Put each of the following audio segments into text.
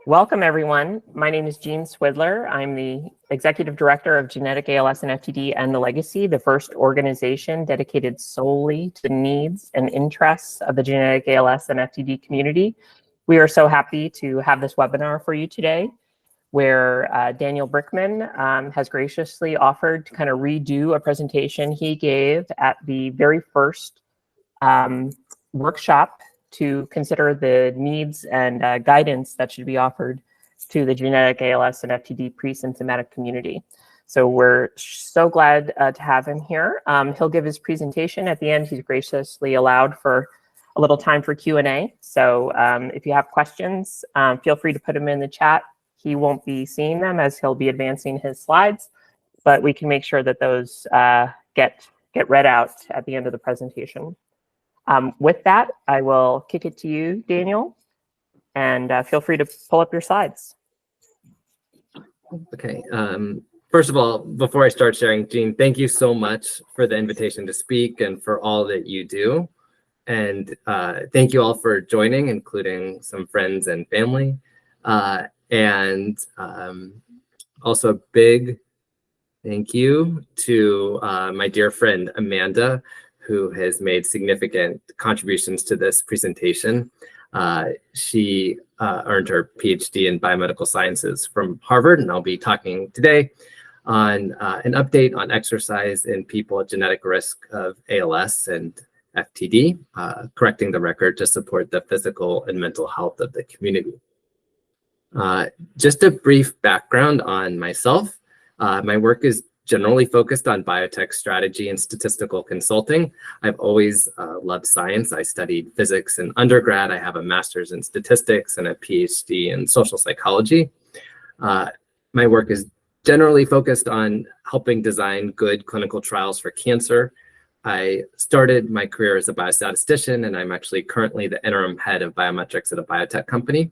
Welcome, everyone. My name is Jean Swidler. I'm the Executive Director of Genetic ALS and FTD and The Legacy, the first organization dedicated solely to the needs and interests of the genetic ALS and FTD community. We are so happy to have this webinar for you today, where Daniel Brickman has graciously offered to kind of redo a presentation he gave at the very first workshop to consider the needs and guidance that should be offered to the genetic ALS and FTD pre-symptomatic community. So we're so glad to have him here. He'll give his presentation at the end. He's graciously allowed for a little time for Q&A. So if you have questions, feel free to put them in the chat. He won't be seeing them as he'll be advancing his slides, but we can make sure that those get read out at the end of the presentation. With that, I will kick it to you, Daniel, and feel free to pull up your slides. Okay. First of all, before I start sharing, Jean, thank you so much for the invitation to speak and for all that you do. And thank you all for joining, including some friends and family. And also a big thank you to my dear friend, Amanda, who has made significant contributions to this presentation. She earned her PhD in biomedical sciences from Harvard, and I'll be talking today on an update on exercise in people at genetic risk of ALS and FTD, correcting the record to support the physical and mental health of the community. Just a brief background on myself. My work is generally focused on biotech strategy and statistical consulting. I've always loved science. I studied physics in undergrad. I have a master's in statistics and a PhD in social psychology. My work is generally focused on helping design good clinical trials for cancer. I started my career as a biostatistician, and I'm actually currently the interim head of biometrics at a biotech company.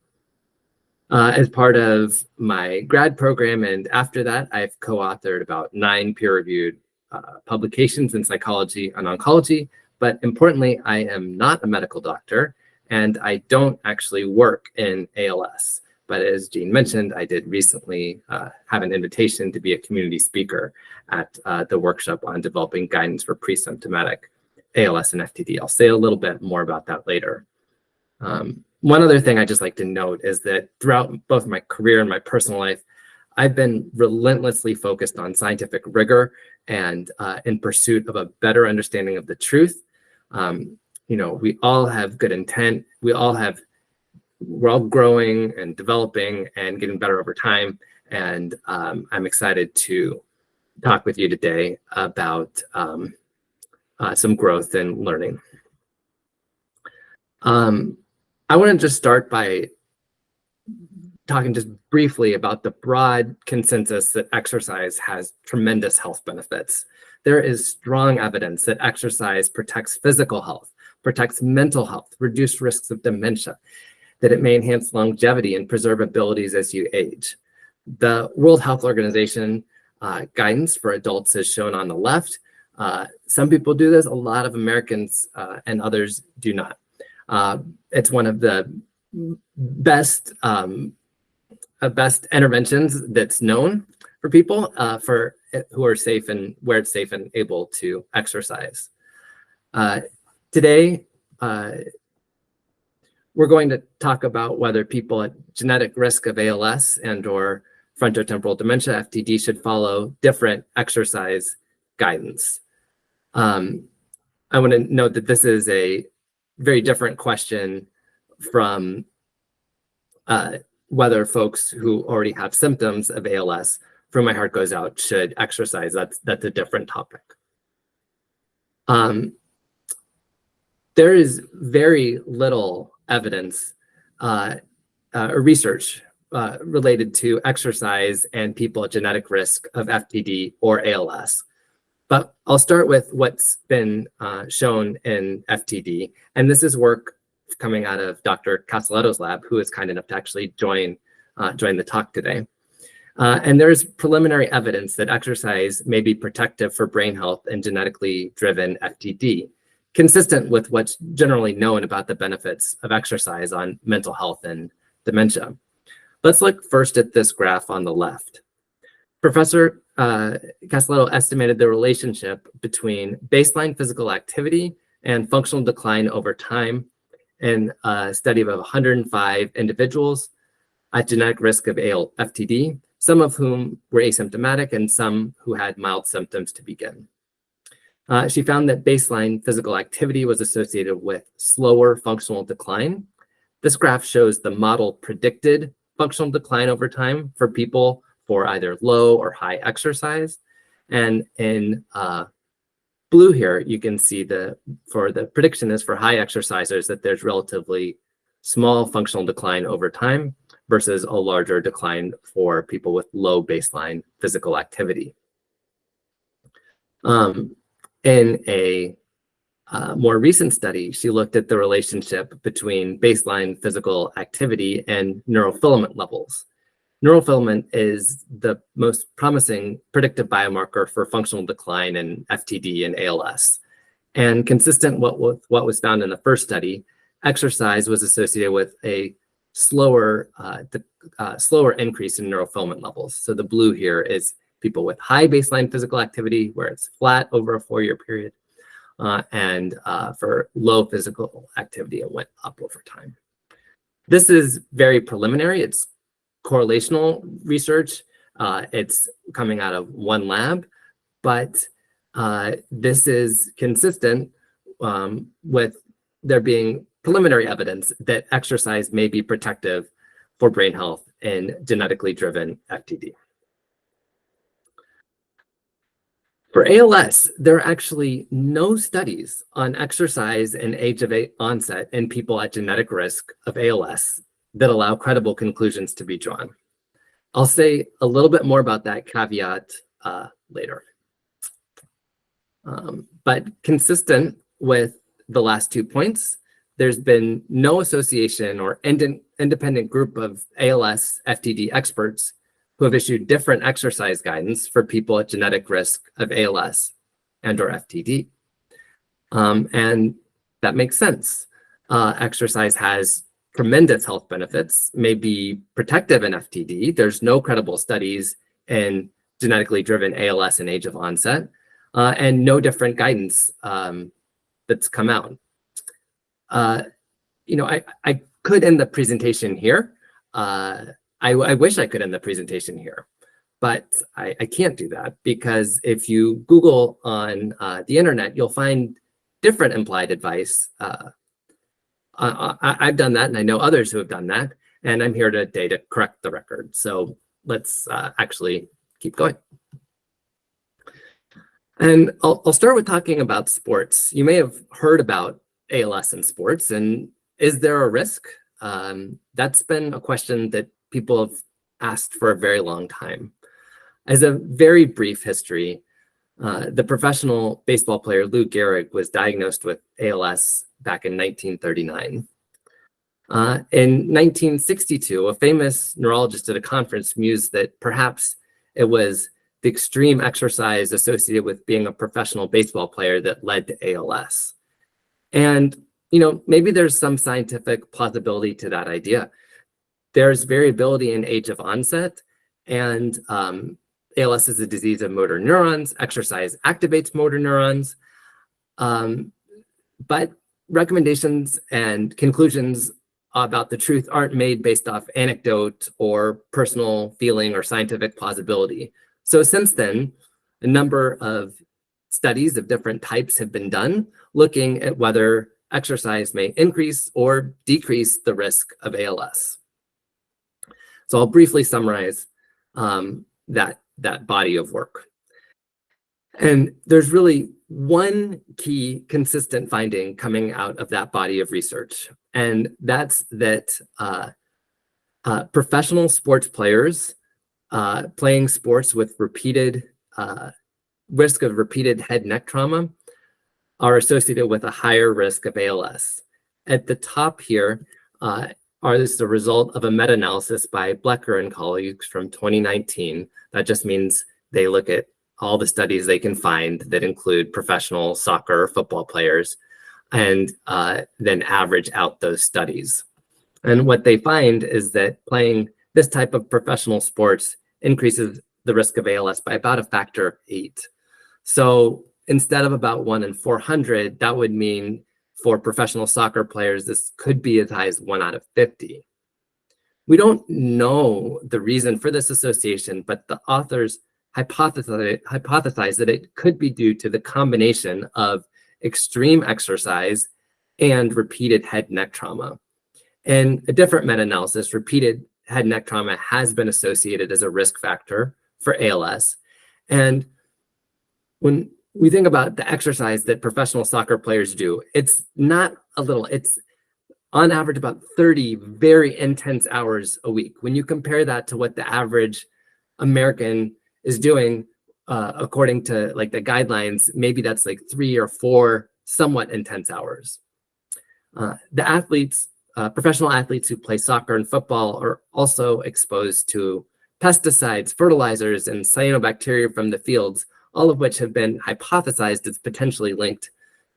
As part of my grad program, and after that, I've co-authored about 9 peer-reviewed publications in psychology and oncology. But importantly, I am not a medical doctor, and I don't actually work in ALS. But as Jean mentioned, I did recently have an invitation to be a community speaker at the workshop on developing guidance for pre-symptomatic ALS and FTD. I'll say a little bit more about that later. One other thing I'd just like to note is that throughout both my career and my personal life, I've been relentlessly focused on scientific rigor and in pursuit of a better understanding of the truth. We all have good intent. We're all growing and developing and getting better over time. And I'm excited to talk with you today about some growth and learning. I want to just start by talking just briefly about the broad consensus that exercise has tremendous health benefits. There is strong evidence that exercise protects physical health, protects mental health, reduce risks of dementia, that it may enhance longevity and preserve abilities as you age. The World Health Organization guidance for adults is shown on the left. Some people do this, a lot of Americans and others do not. It's one of the best interventions that's known for people who are safe and where it's safe and able to exercise. Today, we're going to talk about whether people at genetic risk of ALS and or frontotemporal dementia, FTD, should follow different exercise guidance. I want to note that this is a very different question from whether folks who already have symptoms of ALS, from my heart goes out, should exercise. That's a different topic. There is very little evidence or research related to exercise and people at genetic risk of FTD or ALS. But I'll start with what's been shown in FTD. And this is work coming out of Dr. Castelletto's lab, who is kind enough to actually join the talk today. And there's preliminary evidence that exercise may be protective for brain health and genetically driven FTD, consistent with what's generally known about the benefits of exercise on mental health and dementia. Let's look first at this graph on the left. Professor Castelletto estimated the relationship between baseline physical activity and functional decline over time in a study of 105 individuals at genetic risk of ALS FTD, some of whom were asymptomatic and some who had mild symptoms to begin. She found that baseline physical activity was associated with slower functional decline. This graph shows the model predicted functional decline over time for people for either low or high exercise. And in blue here, you can see the prediction is for high exercisers that there's relatively small functional decline over time versus a larger decline for people with low baseline physical activity. In a more recent study, she looked at the relationship between baseline physical activity and neurofilament levels. Neurofilament is the most promising predictive biomarker for functional decline in FTD and ALS. And consistent with what was found in the first study, exercise was associated with a slower increase in neurofilament levels. So the blue here is people with high baseline physical activity, where it's flat over a 4-year period. And for low physical activity, it went up over time. This is very preliminary. It's correlational research. It's coming out of one lab, but this is consistent with there being preliminary evidence that exercise may be protective for brain health in genetically driven FTD. For ALS, there are actually no studies on exercise and age of onset in people at genetic risk of ALS that allow credible conclusions to be drawn. I'll say a little bit more about that caveat later. But consistent with the last 2 points, there's been no association or independent group of ALS FTD experts who have issued different exercise guidance for people at genetic risk of ALS and or FTD. And that makes sense. Exercise has tremendous health benefits, may be protective in FTD. There's no credible studies in genetically driven ALS and age of onset, and no different guidance that's come out. I could end the presentation here. I wish I could end the presentation here, but I can't do that because if you Google on the internet, you'll find different implied advice. I've done that, and I know others who have done that, and I'm here today to correct the record. So let's actually keep going. And I'll start with talking about sports. You may have heard about ALS in sports, and is there a risk? That's been a question that people have asked for a very long time. As a very brief history, the professional baseball player Lou Gehrig was diagnosed with ALS back in 1939. In 1962, a famous neurologist at a conference mused that perhaps it was the extreme exercise associated with being a professional baseball player that led to ALS. And maybe there's some scientific plausibility to that idea. There's variability in age of onset, and ALS is a disease of motor neurons. Exercise activates motor neurons, but recommendations and conclusions about the truth aren't made based off anecdote or personal feeling or scientific plausibility. So since then, a number of studies of different types have been done looking at whether exercise may increase or decrease the risk of ALS. So I'll briefly summarize that body of work. And there's really one key consistent finding coming out of that body of research, and that's that professional sports players playing sports with repeated risk of repeated head neck trauma are associated with a higher risk of ALS. At the top here is the result of a meta-analysis by Blecker and colleagues from 2019. That just means they look at all the studies they can find that include professional soccer or football players and then average out those studies. And what they find is that playing this type of professional sports increases the risk of ALS by about a factor of 8. So instead of about 1 in 400, that would mean for professional soccer players, this could be as high as 1 out of 50. We don't know the reason for this association, but the authors hypothesize that it could be due to the combination of extreme exercise and repeated head neck trauma. In a different meta-analysis, repeated head neck trauma has been associated as a risk factor for ALS. And when we think about the exercise that professional soccer players do, it's not a little, it's on average about 30 very intense hours a week. When you compare that to what the average American is doing, according to like the guidelines, maybe that's like 3 or 4 somewhat intense hours. The athletes, professional athletes who play soccer and football are also exposed to pesticides, fertilizers, and cyanobacteria from the fields, all of which have been hypothesized as potentially linked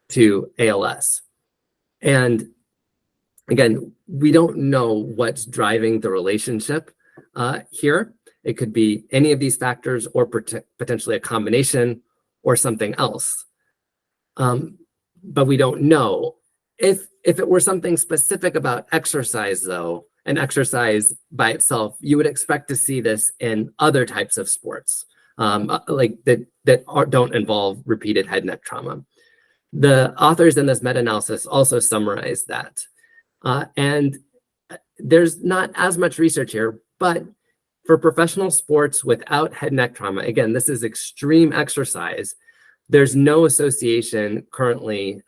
to ALS. And again, we don't know what's driving the relationship here. It could be any of these factors or potentially a combination or something else. But we don't know. If it were something specific about exercise, though, and exercise by itself, you would expect to see this in other types of sports, like that don't involve repeated head neck trauma. The authors in this meta-analysis also summarize that. And there's not as much research here, but for professional sports without head neck trauma, again, this is extreme exercise. There's no association currently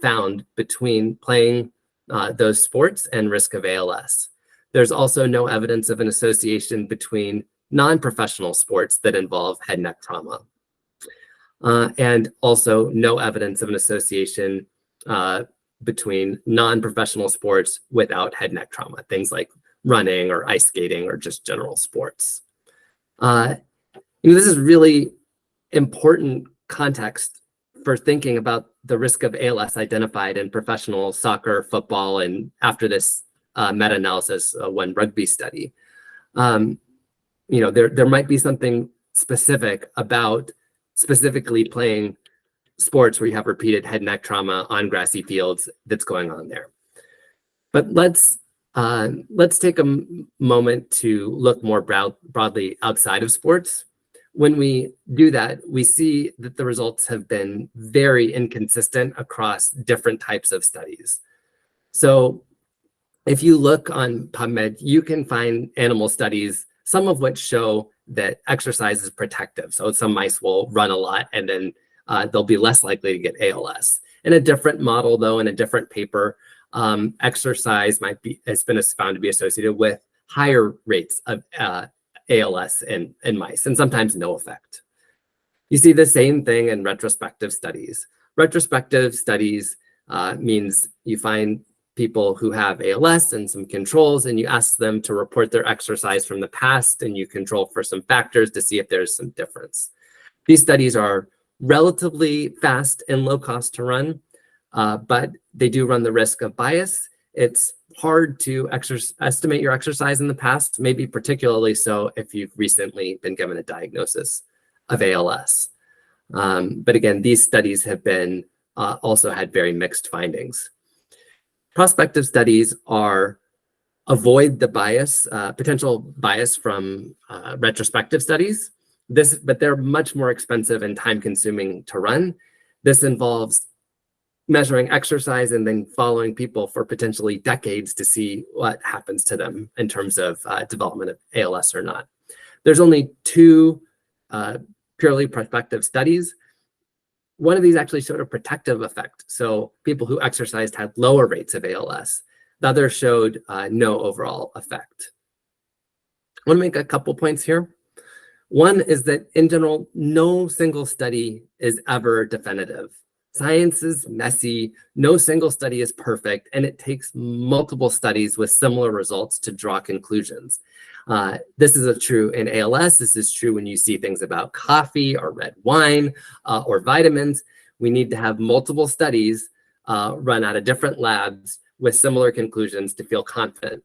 found between playing those sports and risk of ALS. There's also no evidence of an association between non-professional sports that involve head neck trauma. And also no evidence of an association between non-professional sports without head neck trauma, things like running or ice skating or just general sports. This is really important context for thinking about the risk of ALS identified in professional soccer, football, and after this meta-analysis, one rugby study. There might be something specific about specifically playing sports where you have repeated head neck trauma on grassy fields that's going on there. But let's take a moment to look more broadly outside of sports. When we do that, we see that the results have been very inconsistent across different types of studies. So if you look on PubMed, you can find animal studies, some of which show that exercise is protective. So some mice will run a lot and then they'll be less likely to get ALS. In a different model, though, in a different paper, exercise has been found to be associated with higher rates of ALS in mice, and sometimes no effect. You see the same thing in retrospective studies. Retrospective studies means you find people who have ALS and some controls, and you ask them to report their exercise from the past, and you control for some factors to see if there's some difference. These studies are relatively fast and low cost to run, but they do run the risk of bias. It's hard to estimate your exercise in the past, maybe particularly so if you've recently been given a diagnosis of ALS. But again, these studies have been also had very mixed findings. Prospective studies avoid the bias, potential bias from retrospective studies. But they're much more expensive and time-consuming to run. This involves measuring exercise and then following people for potentially decades to see what happens to them in terms of development of ALS or not. There's only 2 purely prospective studies. One of these actually showed a protective effect. So people who exercised had lower rates of ALS. The other showed no overall effect. I want to make a couple points here. One is that in general, no single study is ever definitive. Science is messy, no single study is perfect, and it takes multiple studies with similar results to draw conclusions. This is true in ALS. This is true when you see things about coffee or red wine or vitamins. We need to have multiple studies run out of different labs with similar conclusions to feel confident.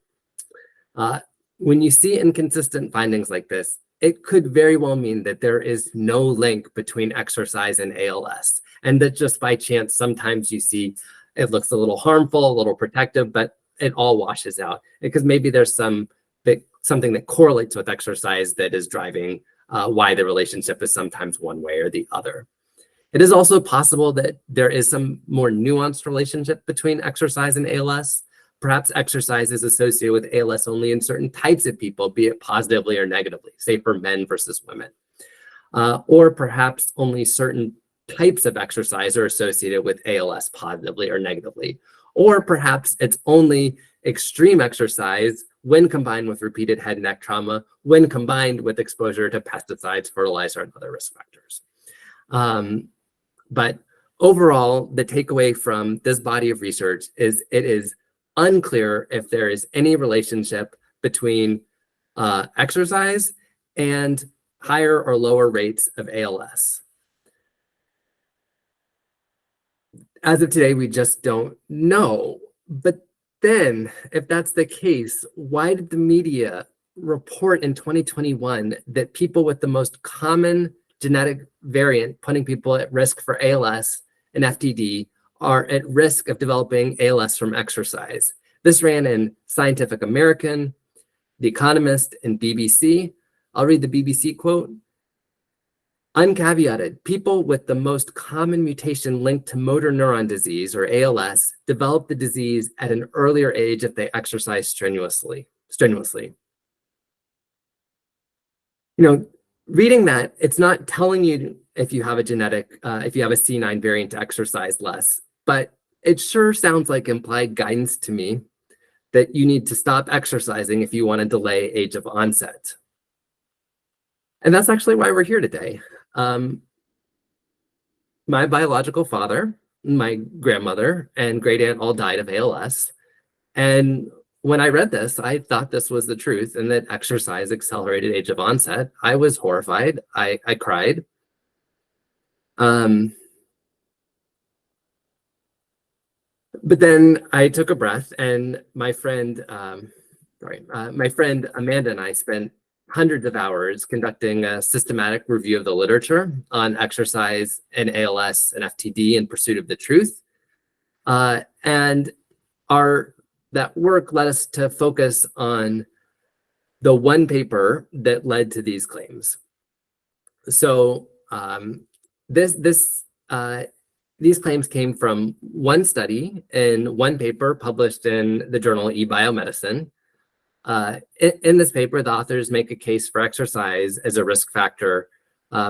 when you see inconsistent findings like this, it could very well mean that there is no link between exercise and ALS, and that just by chance, sometimes you see it looks a little harmful, a little protective, but it all washes out because maybe there's something that correlates with exercise that is driving why the relationship is sometimes one way or the other. It is also possible that there is some more nuanced relationship between exercise and ALS. Perhaps exercise is associated with ALS only in certain types of people, be it positively or negatively, say for men versus women. Or perhaps only certain types of exercise are associated with ALS positively or negatively. Or perhaps it's only extreme exercise when combined with repeated head and neck trauma, when combined with exposure to pesticides, fertilizer, and other risk factors. But overall, the takeaway from this body of research is it is unclear if there is any relationship between exercise and higher or lower rates of ALS. As of today, we just don't know. But then, if that's the case, why did the media report in 2021 that people with the most common genetic variant putting people at risk for ALS and FTD are at risk of developing ALS from exercise? This ran in Scientific American, The Economist, and BBC. I'll read the BBC quote. Uncaveated, people with the most common mutation linked to motor neuron disease, or ALS, develop the disease at an earlier age if they exercise strenuously. Reading that, it's not telling you if you have a genetic, if you have a C9 variant to exercise less, but it sure sounds like implied guidance to me that you need to stop exercising if you want to delay age of onset. And that's actually why we're here today. My biological father, my grandmother, and great aunt all died of ALS. And when I read this, I thought this was the truth and that exercise accelerated age of onset. I was horrified. I cried. But then I took a breath, and my friend Amanda and I spent hundreds of hours conducting a systematic review of the literature on exercise and ALS and FTD in pursuit of the truth. And that work led us to focus on the one paper that led to these claims. So these claims came from one study in one paper published in the journal eBiomedicine. In this paper, the authors make a case for exercise as a risk factor,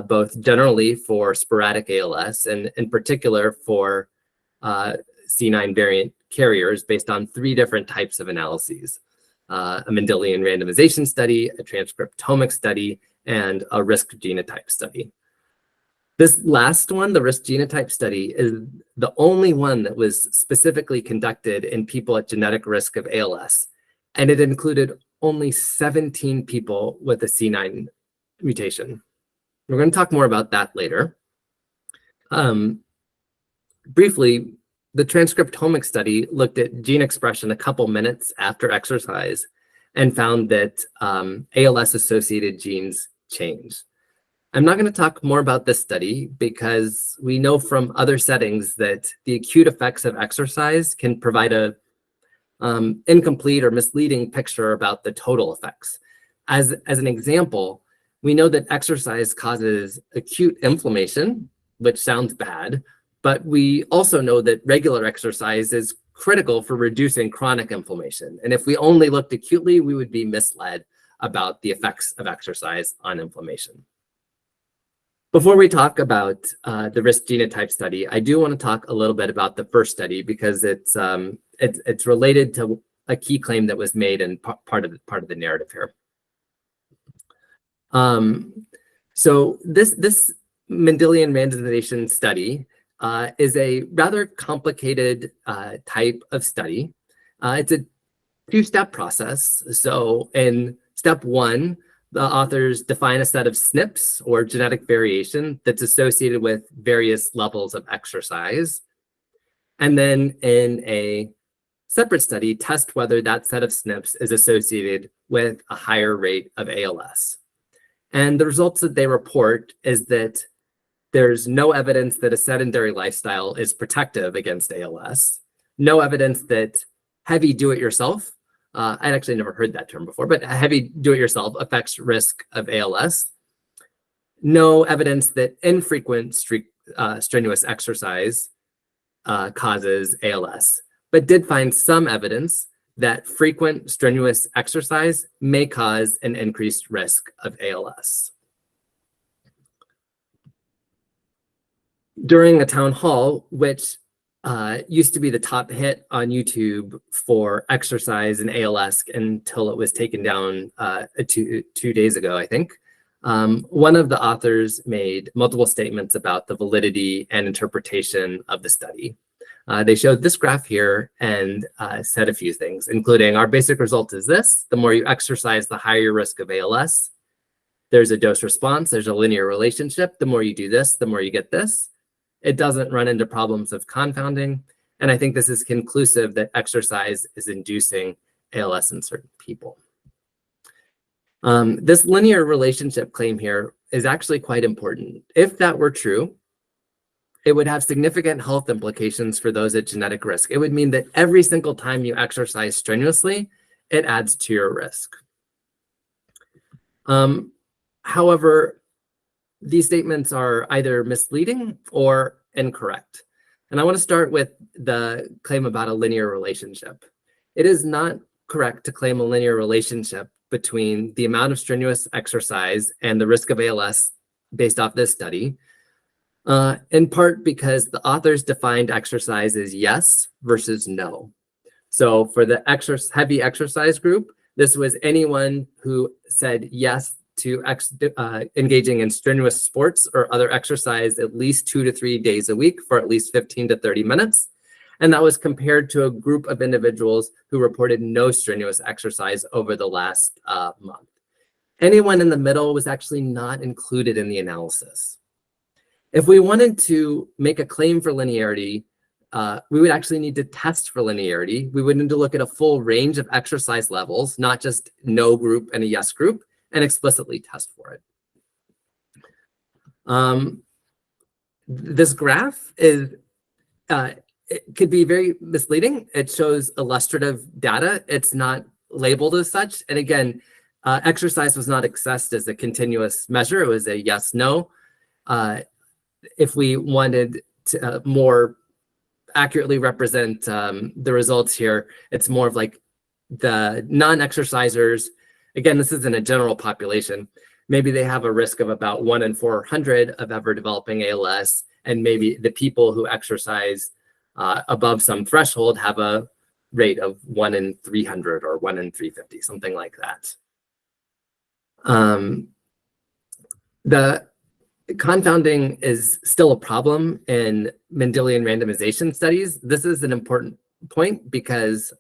both generally for sporadic ALS and in particular for C9 variant carriers based on 3 different types of analyses: a Mendelian randomization study, a transcriptomic study, and a risk genotype study. This last one, the risk genotype study, is the only one that was specifically conducted in people at genetic risk of ALS. And it included only 17 people with a C9 mutation. We're going to talk more about that later. Briefly, the transcriptomic study looked at gene expression a couple minutes after exercise and found that ALS-associated genes change. I'm not going to talk more about this study because we know from other settings that the acute effects of exercise can provide a incomplete or misleading picture about the total effects. As an example, we know that exercise causes acute inflammation, which sounds bad, but we also know that regular exercise is critical for reducing chronic inflammation. And if we only looked acutely, we would be misled about the effects of exercise on inflammation. Before we talk about the risk genotype study, I do want to talk a little bit about the first study because it's related to a key claim that was made in part of the narrative here. So this Mendelian randomization study is a rather complicated type of study. It's a 2-step process. So in step 1, the authors define a set of SNPs, or genetic variation, that's associated with various levels of exercise. And then in a separate study, test whether that set of SNPs is associated with a higher rate of ALS. And the results that they report is that there's no evidence that a sedentary lifestyle is protective against ALS, no evidence that heavy do-it-yourself, I'd actually never heard that term before, but heavy do-it-yourself affects risk of ALS, no evidence that infrequent strenuous exercise causes ALS, but did find some evidence that frequent strenuous exercise may cause an increased risk of ALS. During a town hall, which used to be the top hit on YouTube for exercise and ALS until it was taken down 2 days ago, I think, one of the authors made multiple statements about the validity and interpretation of the study. They showed this graph here and said a few things, including our basic result is this: the more you exercise, the higher your risk of ALS. There's a dose response, there's a linear relationship. The more you do this, the more you get this. It doesn't run into problems of confounding. And I think this is conclusive that exercise is inducing ALS in certain people. This linear relationship claim here is actually quite important. If that were true, it would have significant health implications for those at genetic risk. It would mean that every single time you exercise strenuously, it adds to your risk. However, these statements are either misleading or incorrect. And I want to start with the claim about a linear relationship. It is not correct to claim a linear relationship between the amount of strenuous exercise and the risk of ALS based off this study, in part because the authors defined exercise as yes versus no. So for the heavy exercise group, this was anyone who said yes to engaging in strenuous sports or other exercise at least 2 to 3 days a week for at least 15 to 30 minutes. And that was compared to a group of individuals who reported no strenuous exercise over the last month. Anyone in the middle was actually not included in the analysis. If we wanted to make a claim for linearity, we would actually need to test for linearity. We would need to look at a full range of exercise levels, not just no group and a yes group, and explicitly test for it. This graph is, it could be very misleading. It shows illustrative data. It's not labeled as such. And again, exercise was not assessed as a continuous measure. It was a yes, no. If we wanted to more accurately represent the results here, it's more of like the non-exercisers. Again, this isn't a general population. Maybe they have a risk of about 1 in 400 of ever developing ALS, and maybe the people who exercise above some threshold have a rate of 1 in 300 or 1 in 350, something like that. The confounding is still a problem in Mendelian randomization studies. This is an important point because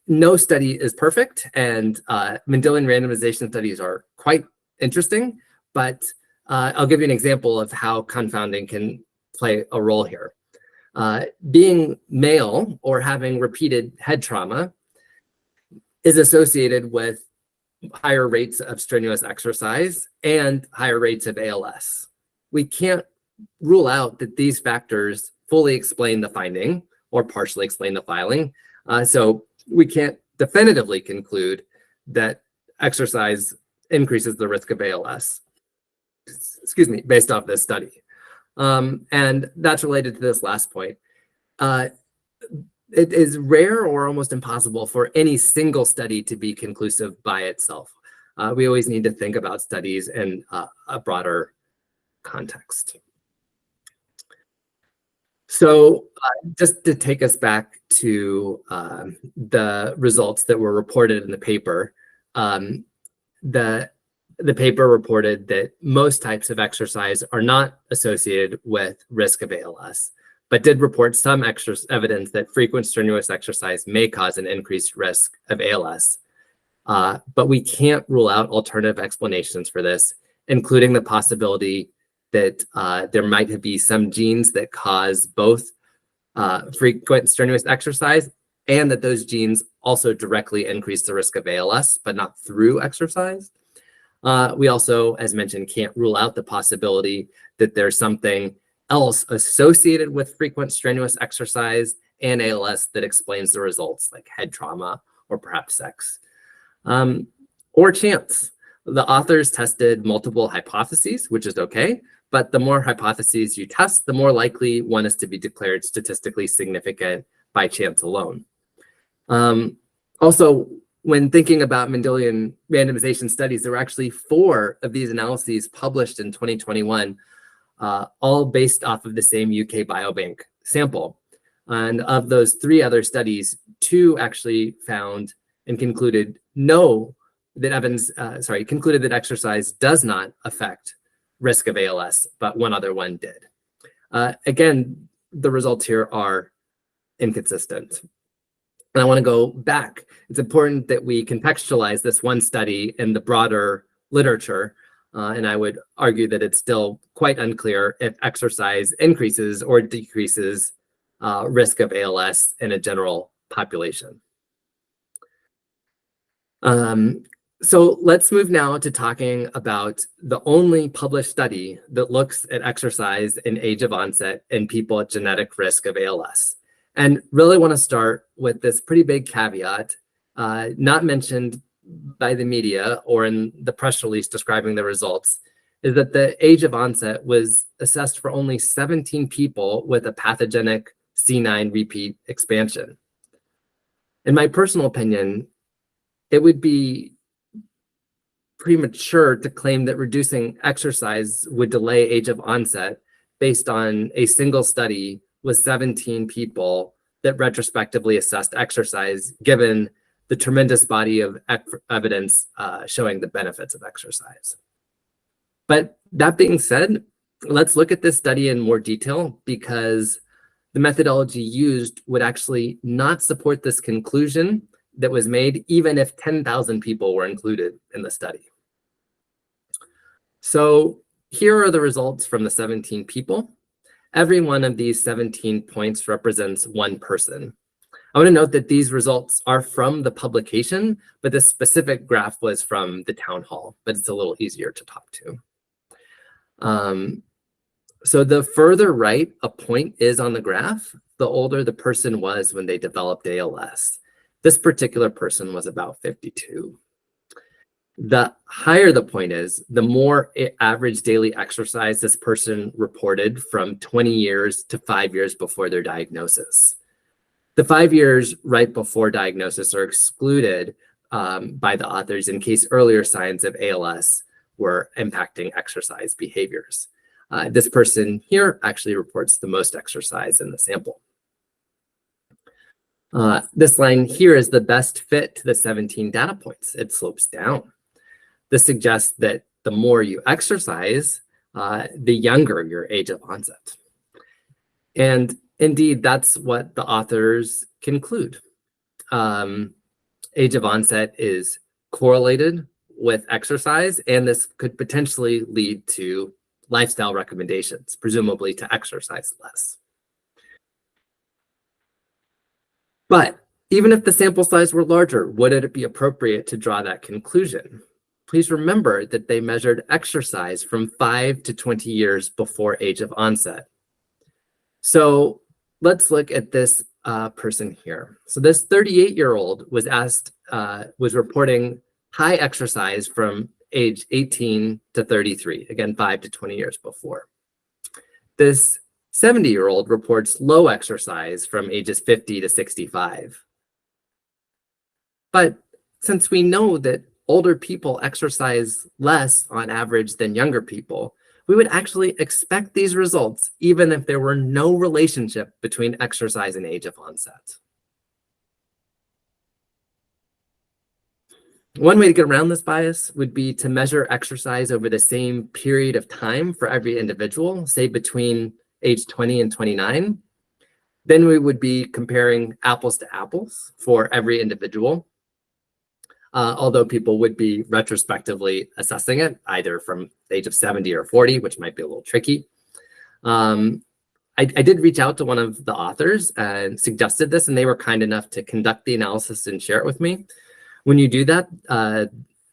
no study is perfect, and Mendelian randomization studies are quite interesting, but I'll give you an example of how confounding can play a role here. Being male or having repeated head trauma is associated with higher rates of strenuous exercise and higher rates of ALS. We can't rule out that these factors fully explain the finding or partially explain the filing. So we can't definitively conclude that exercise increases the risk of ALS, excuse me, based off this study. And that's related to this last point. It is rare or almost impossible for any single study to be conclusive by itself. We always need to think about studies in a broader context. So just to take us back to the results that were reported in the paper, the paper reported that most types of exercise are not associated with risk of ALS, but did report some evidence that frequent strenuous exercise may cause an increased risk of ALS. But we can't rule out alternative explanations for this, including the possibility that there might be some genes that cause both frequent strenuous exercise, and that those genes also directly increase the risk of ALS, but not through exercise. We also, as mentioned, can't rule out the possibility that there's something else associated with frequent strenuous exercise and ALS that explains the results, like head trauma or perhaps sex. Or chance. The authors tested multiple hypotheses, which is okay, but the more hypotheses you test, the more likely one is to be declared statistically significant by chance alone. Also, when thinking about Mendelian randomization studies, there were actually 4 of these analyses published in 2021, all based off of the same UK Biobank sample. And of those 3 other studies, 2 actually found and concluded concluded that exercise does not affect risk of ALS, but one other one did. Again, the results here are inconsistent. And I want to go back. It's important that we contextualize this one study in the broader literature. And I would argue that it's still quite unclear if exercise increases or decreases risk of ALS in a general population. So let's move now to talking about the only published study that looks at exercise in age of onset in people at genetic risk of ALS. And really want to start with this pretty big caveat, not mentioned by the media or in the press release describing the results, is that the age of onset was assessed for only 17 people with a pathogenic C9 repeat expansion. In my personal opinion, it would be premature to claim that reducing exercise would delay age of onset based on a single study with 17 people that retrospectively assessed exercise, given the tremendous body of evidence showing the benefits of exercise. But that being said, let's look at this study in more detail, because the methodology used would actually not support this conclusion that was made, even if 10,000 people were included in the study. So here are the results from the 17 people. Every one of these 17 points represents one person. I want to note that these results are from the publication, but the specific graph was from the town hall, but it's a little easier to talk to. So the further right a point is on the graph, the older the person was when they developed ALS. This particular person was about 52. The higher the point is, the more average daily exercise this person reported from 20 years to 5 years before their diagnosis. The 5 years right before diagnosis are excluded by the authors in case earlier signs of ALS were impacting exercise behaviors. This person here actually reports the most exercise in the sample. This line here is the best fit to the 17 data points. It slopes down. This suggests that the more you exercise, the younger your age of onset. And indeed, that's what the authors conclude. Age of onset is correlated with exercise, and this could potentially lead to lifestyle recommendations, presumably to exercise less. But even if the sample size were larger, would it be appropriate to draw that conclusion? Please remember that they measured exercise from 5 to 20 years before age of onset. So let's look at this person here. So this 38-year-old was was reporting high exercise from age 18 to 33, again, 5 to 20 years before. This 70-year-old reports low exercise from ages 50 to 65. But since we know that older people exercise less on average than younger people, we would actually expect these results even if there were no relationship between exercise and age of onset. One way to get around this bias would be to measure exercise over the same period of time for every individual, say between age 20 and 29. Then we would be comparing apples to apples for every individual. Although people would be retrospectively assessing it, either from the age of 70 or 40, which might be a little tricky. I did reach out to one of the authors and suggested this, and they were kind enough to conduct the analysis and share it with me. When you do that,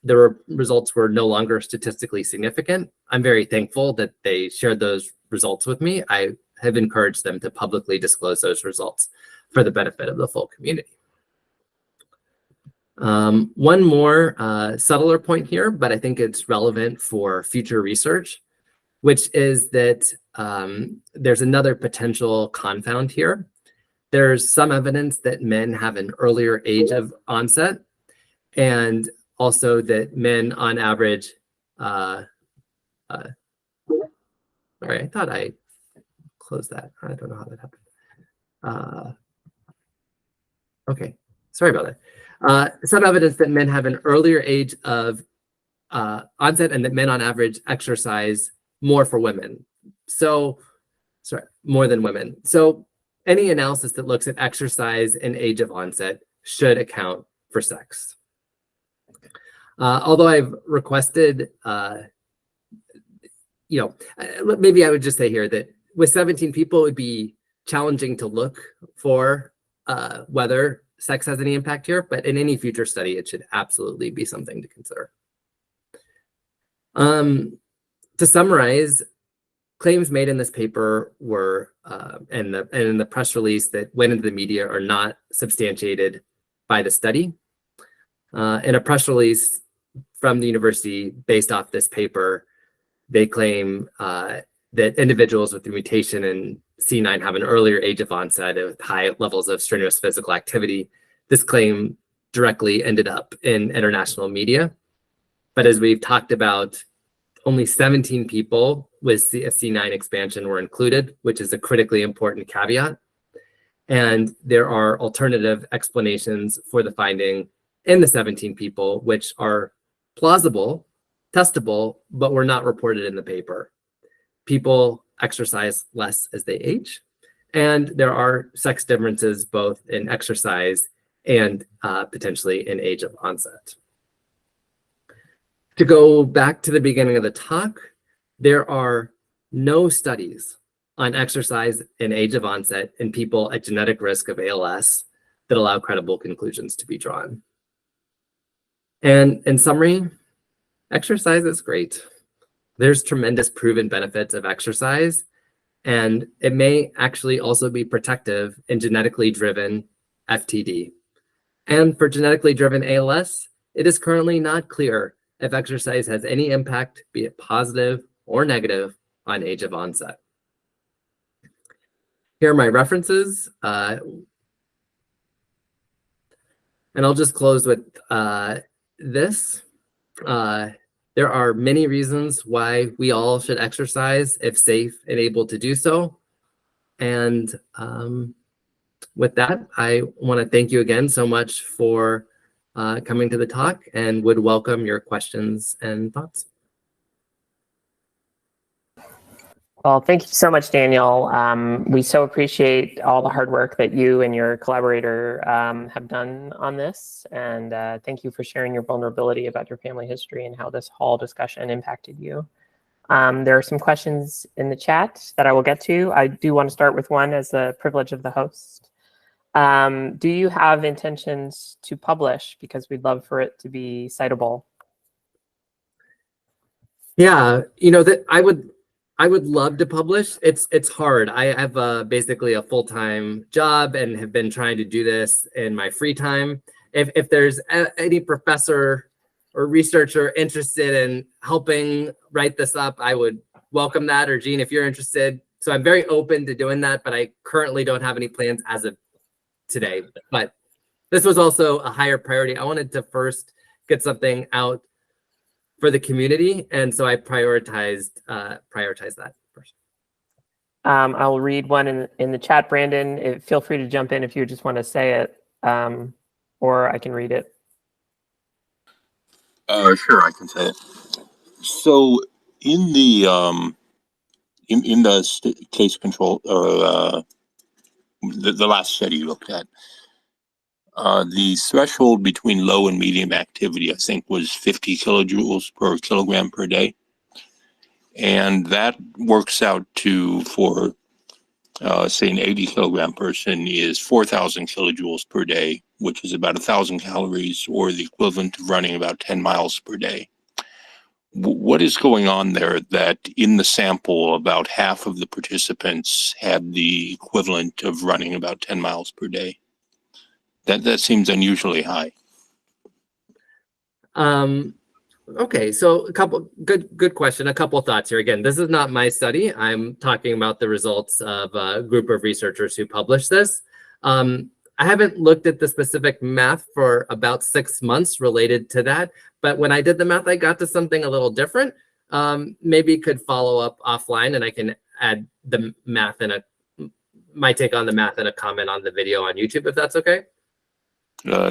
the results were no longer statistically significant. I'm very thankful that they shared those results with me. I have encouraged them to publicly disclose those results for the benefit of the full community. One more subtler point here, but I think it's relevant for future research, which is that there's another potential confound here. There's some evidence that men have an earlier age of onset, and also that men on average, sorry, I thought I closed that. I don't know how that happened. Okay, sorry about that. Some evidence that men have an earlier age of onset and that men on average exercise more for women. So, sorry, more than women. So any analysis that looks at exercise and age of onset should account for sex. Although I've requested, maybe I would just say here that with 17 people, it would be challenging to look for whether sex has any impact here, but in any future study, it should absolutely be something to consider. To summarize, claims made in this paper were, and in the press release that went into the media, are not substantiated by the study. In a press release from the university based off this paper, they claim that individuals with the mutation in C9 have an earlier age of onset with high levels of strenuous physical activity. This claim directly ended up in international media. But as we've talked about, only 17 people with a C9 expansion were included, which is a critically important caveat. And there are alternative explanations for the finding in the 17 people, which are plausible, testable, but were not reported in the paper. People exercise less as they age, and there are sex differences both in exercise and potentially in age of onset. To go back to the beginning of the talk, there are no studies on exercise and age of onset in people at genetic risk of ALS that allow credible conclusions to be drawn. And in summary, exercise is great. There's tremendous proven benefits of exercise, and it may actually also be protective in genetically driven FTD. And for genetically driven ALS, it is currently not clear if exercise has any impact, be it positive or negative, on age of onset. Here are my references. And I'll just close with this. There are many reasons why we all should exercise if safe and able to do so. And with that, I want to thank you again so much for coming to the talk, and would welcome your questions and thoughts. Well, thank you so much, Daniel. We so appreciate all the hard work that you and your collaborator have done on this. And thank you for sharing your vulnerability about your family history and how this whole discussion impacted you. There are some questions in the chat that I will get to. I do want to start with one as the privilege of the host. Do you have intentions to publish? Because we'd love for it to be citable. Yeah, you know, that I would love to publish. It's hard. I have basically a full-time job and have been trying to do this in my free time. If there's any professor or researcher interested in helping write this up, I would welcome that. Or Jean, if you're interested. So I'm very open to doing that, but I currently don't have any plans as of today. But this was also a higher priority. I wanted to first get something out for the community, and so I prioritized that first. I'll read one in the chat, Brandon. Feel free to jump in if you just want to say it, or I can read it. Sure, I can say it. So in the case control, or the last study you looked at, the threshold between low and medium activity, I think, was 50 kilojoules per kilogram per day. And that works out to, for say an 80 kilogram person is 4,000 kilojoules per day, which is about 1,000 calories, or the equivalent of running about 10 miles per day. What is going on there that in the sample, about half of the participants had the equivalent of running about 10 miles per day? That seems unusually high. Okay, so a couple good question. A couple thoughts here. Again, this is not my study. I'm talking about the results of a group of researchers who published this. I haven't looked at the specific math for about 6 months related to that, but when I did the math, I got to something a little different. Maybe could follow up offline, and I can add the math in my take on the math in a comment on the video on YouTube, if that's okay.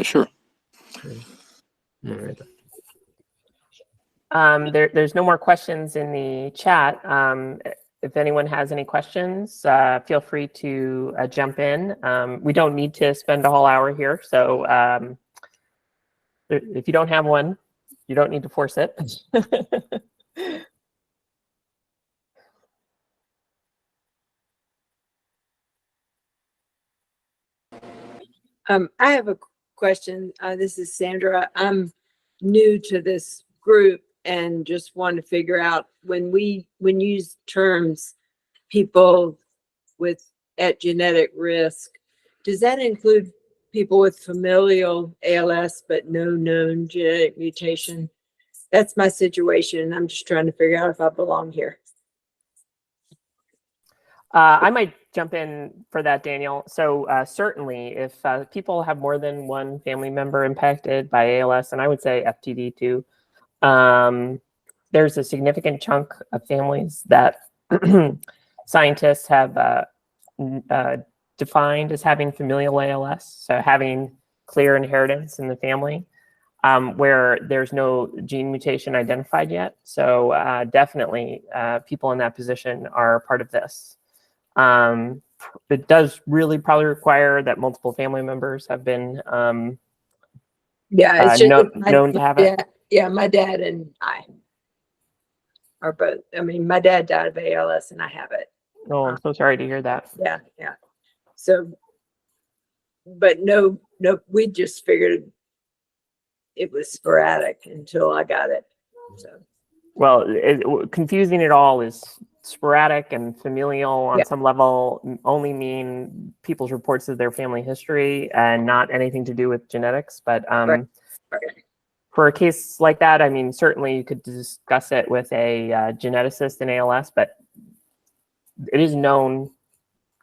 Sure. All right. There's no more questions in the chat. If anyone has any questions, feel free to jump in. We don't need to spend a whole hour here, so if you don't have one, you don't need to force it. I have a question. This is Sandra. I'm new to this group and just want to figure out when you use terms people at genetic risk, does that include people with familial ALS but no known genetic mutation? That's my situation. I'm just trying to figure out if I belong here. I might jump in for that, Daniel. So certainly, if people have more than one family member impacted by ALS, and I would say FTD too, there's a significant chunk of families that scientists have defined as having familial ALS, so having clear inheritance in the family, where there's no gene mutation identified yet. So definitely people in that position are part of this. It does really probably require that multiple family members have been it's known to have it. Yeah, my dad and I are both. I mean, my dad died of ALS and I have it. Oh, I'm so sorry to hear that. Yeah. So, but no, we just figured it was sporadic until I got it. So, well, confusing it all is sporadic and familial on some level only mean people's reports of their family history and not anything to do with genetics. But right. For a case like that, I mean, certainly you could discuss it with a geneticist in ALS, but it is known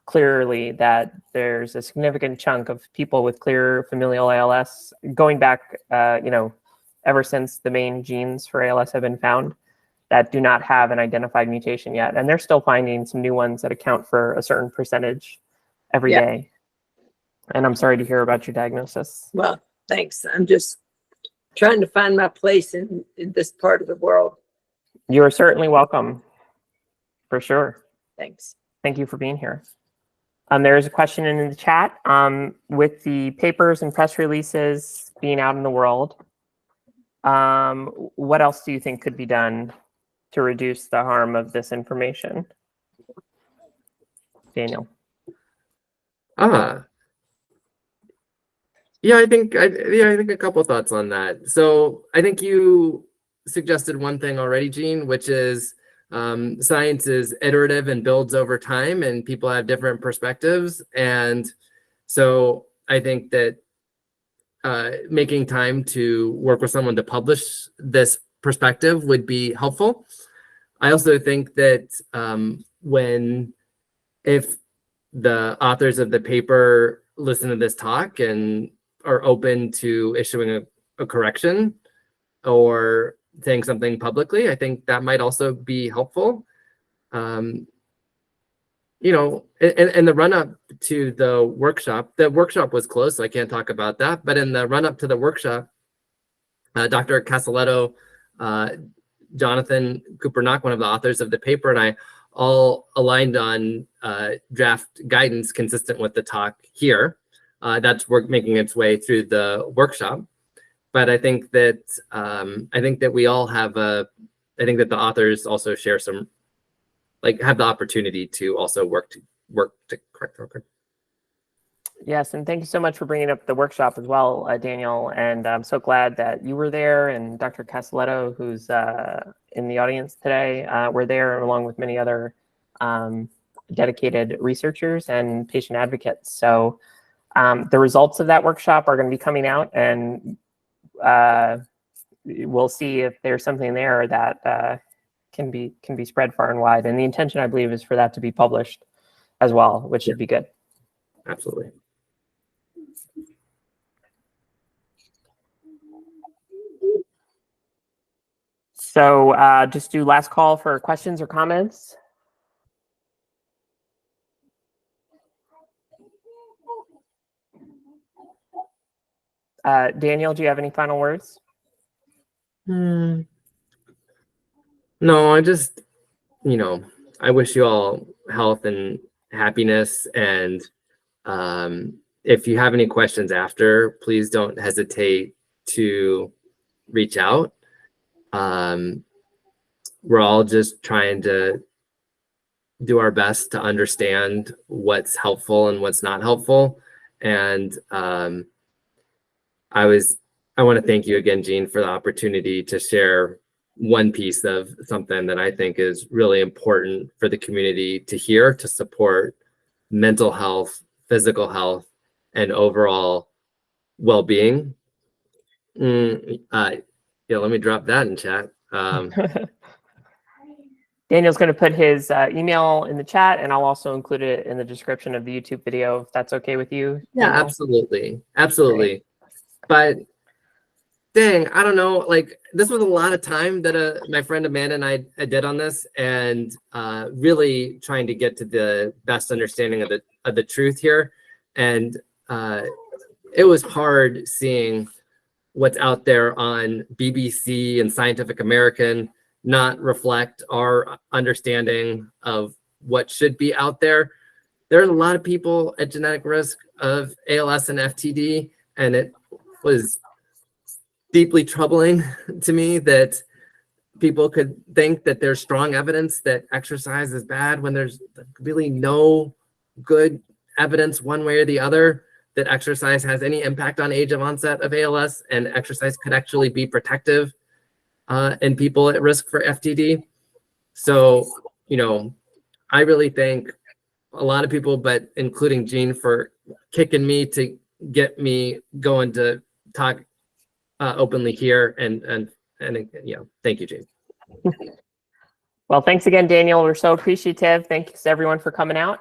clearly that there's a significant chunk of people with clear familial ALS going back, ever since the main genes for ALS have been found, that do not have an identified mutation yet. And they're still finding some new ones that account for a certain percentage every day. And I'm sorry to hear about your diagnosis. Well, thanks. I'm just trying to find my place in this part of the world. You're certainly welcome, for sure. Thanks. Thank you for being here. There is a question in the chat. With the papers and press releases being out in the world, what else do you think could be done to reduce the harm of this information? Daniel. Yeah, I think a couple thoughts on that. So I think you suggested one thing already, Gene, which is science is iterative and builds over time, and people have different perspectives. And so I think that making time to work with someone to publish this perspective would be helpful. I also think that if the authors of the paper listen to this talk and are open to issuing a correction or saying something publicly, I think that might also be helpful. In the run-up to the workshop was closed, so I can't talk about that. But in the run-up to the workshop, Dr. Casaletto, Jonathan Cooper-Knock, one of the authors of the paper, and I all aligned on draft guidance consistent with the talk here. That's making its way through the workshop. But I think that we all have I think that the authors also share some, have the opportunity to also work work to correct the record. Yes, and thank you so much for bringing up the workshop as well, Daniel. And I'm so glad that you were there, and Dr. Castelletto, who's in the audience today, were there, along with many other dedicated researchers and patient advocates. So the results of that workshop are going to be coming out, and we'll see if there's something there that can be spread far and wide. And the intention, I believe, is for that to be published as well, which should be good. Absolutely. So just do last call for questions or comments. Daniel, do you have any final words? No, I just, I wish you all health and happiness. And if you have any questions after, please don't hesitate to reach out. We're all just trying to do our best to understand what's helpful and what's not helpful. And I want to thank you again, Jean, for the opportunity to share one piece of something that I think is really important for the community to hear, to support mental health, physical health, and overall well-being. Yeah, let me drop that in chat. Daniel's going to put his email in the chat, and I'll also include it in the description of the YouTube video, if that's okay with you. Yeah, Daniel? absolutely. Absolutely. But dang, I don't know, like this was a lot of time that my friend Amanda and I did on this, and really trying to get to the best understanding of the truth here. And it was hard seeing what's out there on BBC and Scientific American not reflect our understanding of what should be out there. There are a lot of people at genetic risk of ALS and FTD, and it was deeply troubling to me that people could think that there's strong evidence that exercise is bad when there's really no good evidence one way or the other that exercise has any impact on age of onset of ALS, and exercise could actually be protective in people at risk for FTD. So, I really thank a lot of people, but including Jean, for kicking me to get me going to talk openly here. And thank you, Jean. Well, thanks again, Daniel. We're so appreciative. Thanks everyone for coming out.